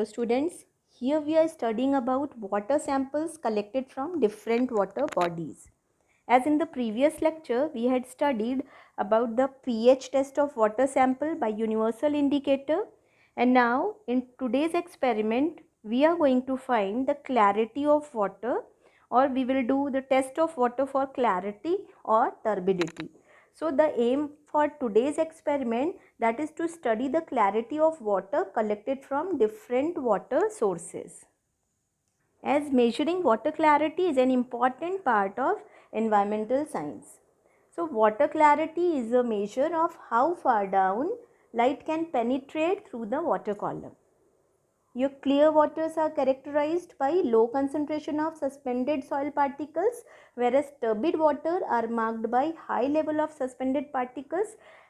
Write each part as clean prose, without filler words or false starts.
Hello students, here we are studying about water samples collected from different water bodies. As in the previous lecture, we had studied about the pH test of water sample by universal indicator, and now in today's experiment we are going to find the clarity of water, or we will do the test of water for clarity or turbidity. So the aim for today's experiment, that is to study the clarity of water collected from different water sources. As measuring water clarity is an important part of environmental science. So water clarity is a measure of how far down light can penetrate through the water column. Your clear waters are characterized by low concentration of suspended soil particles, whereas turbid water are marked by high level of suspended particles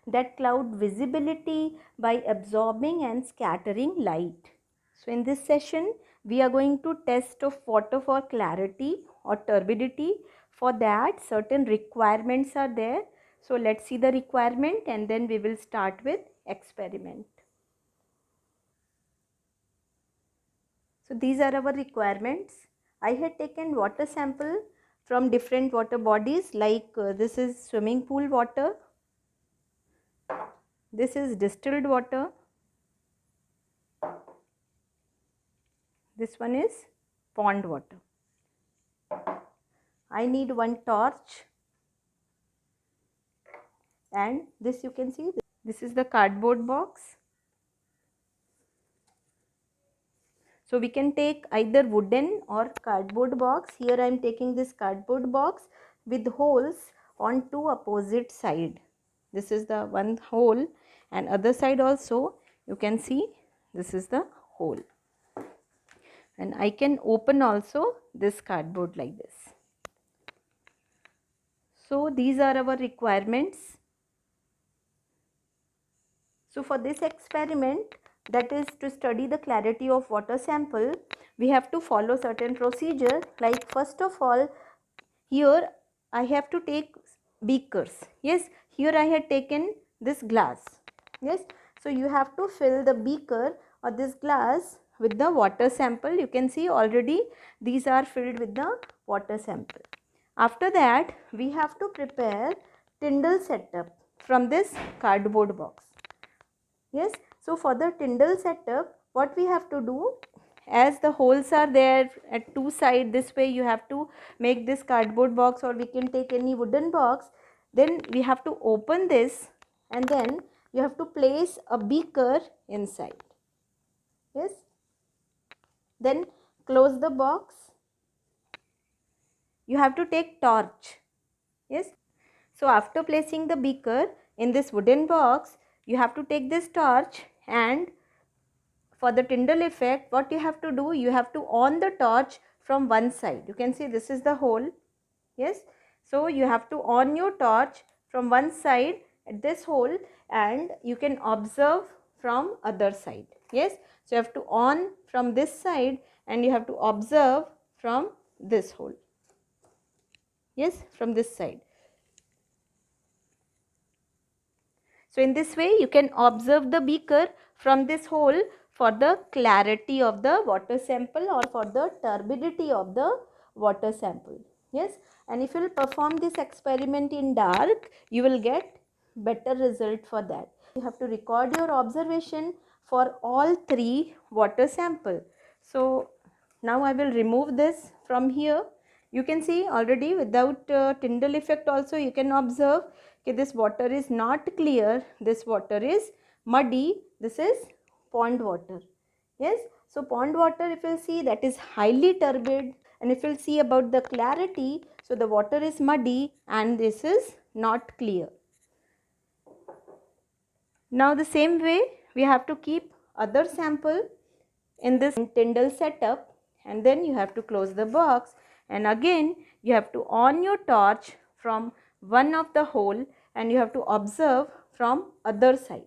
that cloud visibility by absorbing and scattering light. So in this session, we are going to test of water for clarity or turbidity. For that, certain requirements are there. So let's see the requirement and then we will start with experiment. So these are our requirements. I had taken water sample from different water bodies, like this is swimming pool water, this is distilled water, this one is pond water. I need one torch, and this you can see, this is the cardboard box. So we can take either wooden or cardboard box. Here I am taking this cardboard box with holes on two opposite side. This is the one hole, and other side also you can see this is the hole. And I can open also this cardboard like this. So these are our requirements. So for this experiment, that is to study the clarity of water sample, we have to follow certain procedure. Like first of all, here I have to take beakers. Yes, here I had taken this glass. Yes, so you have to fill the beaker or this glass with the water sample. You can see already these are filled with the water sample. After that, we have to prepare Tyndall setup from this cardboard box. Yes, so for the Tyndall setup, what we have to do, as the holes are there at two sides, this way you have to make this cardboard box, or we can take any wooden box. Then we have to open this and then you have to place a beaker inside. Yes, then close the box. You have to take torch. Yes, so after placing the beaker in this wooden box, you have to take this torch, and for the Tyndall effect, what you have to do, you have to on the torch from one side. You can see this is the hole. Yes, so you have to on your torch from one side at this hole, and you can observe from other side. Yes, so you have to on from this side and you have to observe from this hole. Yes, from this side. So in this way you can observe the beaker from this hole for the clarity of the water sample or for the turbidity of the water sample. Yes, and if you will perform this experiment in dark, you will get better result for that. You have to record your observation for all three water sample. So now I will remove this from here. You can see already without Tyndall effect also you can observe that this water is not clear, this water is muddy, this is pond water. Yes, so pond water, if you will see, that is highly turbid, and if you will see about the clarity, so the water is muddy and this is not clear. Now the same way we have to keep other sample in this Tyndall setup, and then you have to close the box, and again you have to on your torch from one of the hole and you have to observe from other side.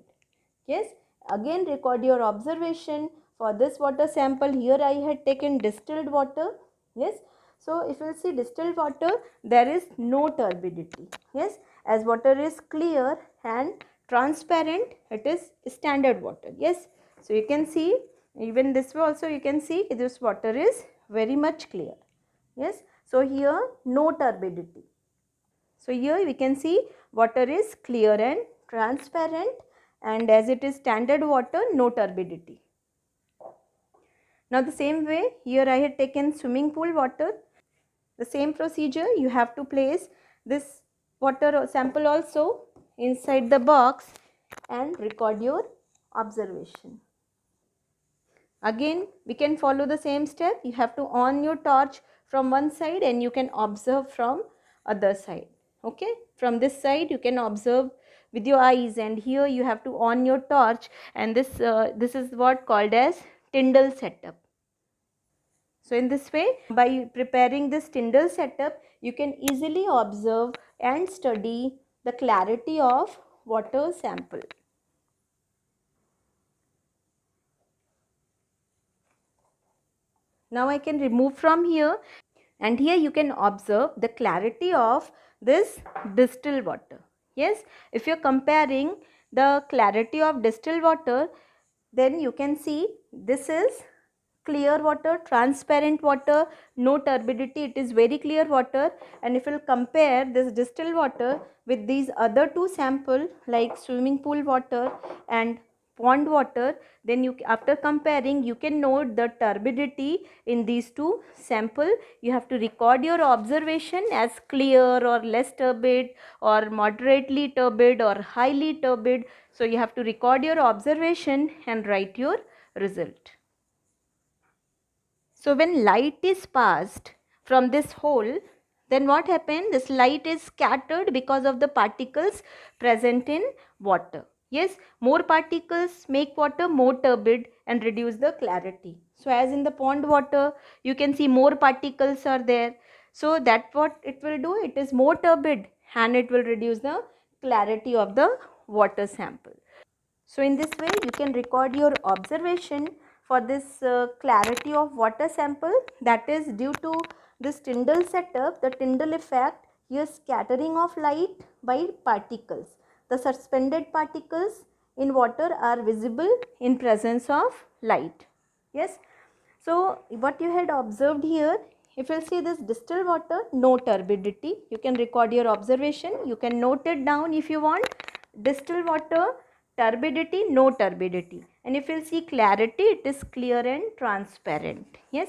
Yes, again record your observation for this water sample. Here I had taken distilled water. Yes, so if you see distilled water, there is no turbidity. Yes, as water is clear and transparent, it is standard water. Yes, so you can see Even this way also you can see this water is very much clear. Yes, so here no turbidity. So here we can see water is clear and transparent, and as it is standard water, no turbidity. Now the same way here I had taken swimming pool water. The same procedure, you have to place this water sample also inside the box and record your observation. Again we can follow the same step. You have to on your torch from one side and you can observe from other side. Okay, from this side you can observe with your eyes, and here you have to on your torch, and this is what called as Tyndall setup. So in this way, by preparing this Tyndall setup, you can easily observe and study the clarity of water sample. Now I can remove from here, and here you can observe the clarity of this distilled water. Yes, if you are comparing the clarity of distilled water, then you can see this is clear water, transparent water, no turbidity, it is very clear water. And if you will compare this distilled water with these other two sample like swimming pool water and pond water, then you, after comparing, you can note the turbidity in these two sample. You have to record your observation as clear or less turbid or moderately turbid or highly turbid. So you have to record your observation and write your result. So when light is passed from this hole, then what happened? This light is scattered because of the particles present in water. Yes, more particles make water more turbid and reduce the clarity. So as in the pond water, you can see more particles are there. So that what it will do, it is more turbid and it will reduce the clarity of the water sample. So in this way you can record your observation for this clarity of water sample, that is due to this Tyndall setup, the Tyndall effect. Here scattering of light by particles. The suspended particles in water are visible in presence of light. Yes. So what you had observed here, if you see this distilled water, no turbidity. You can record your observation. You can note it down if you want. Distilled water, turbidity, no turbidity. And if you see clarity, it is clear and transparent. Yes.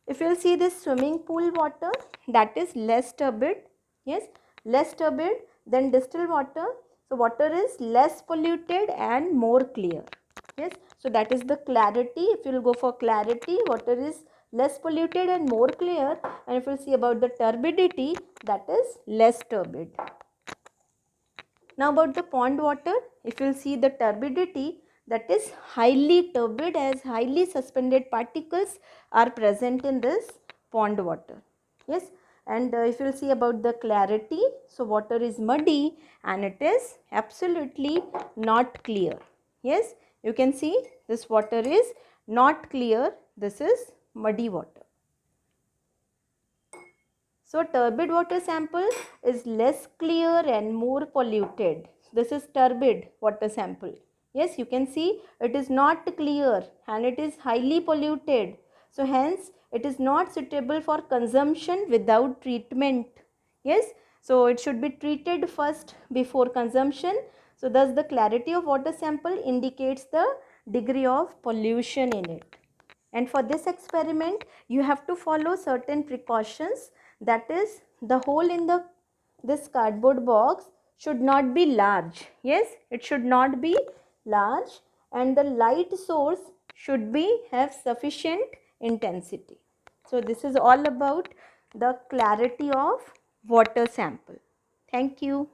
If you see this swimming pool water, that is less turbid. Yes, less turbid than distilled water. So water is less polluted and more clear. Yes, so that is the clarity. If you will go for clarity, water is less polluted and more clear. And if you see about the turbidity, that is less turbid. Now about the pond water, if you will see the turbidity, that is highly turbid, as highly suspended particles are present in this pond water. Yes, and if you will see about the clarity, so water is muddy and it is absolutely not clear. Yes, you can see this water is not clear, this is muddy water. So turbid water sample is less clear and more polluted. This is turbid water sample. Yes, you can see it is not clear and it is highly polluted. So hence it is not suitable for consumption without treatment. Yes, so it should be treated first before consumption. So thus the clarity of water sample indicates the degree of pollution in it. And for this experiment you have to follow certain precautions, that is the hole in this cardboard box should not be large. Yes, it should not be large, and the light source should have sufficient intensity. So this is all about the clarity of water sample. Thank you.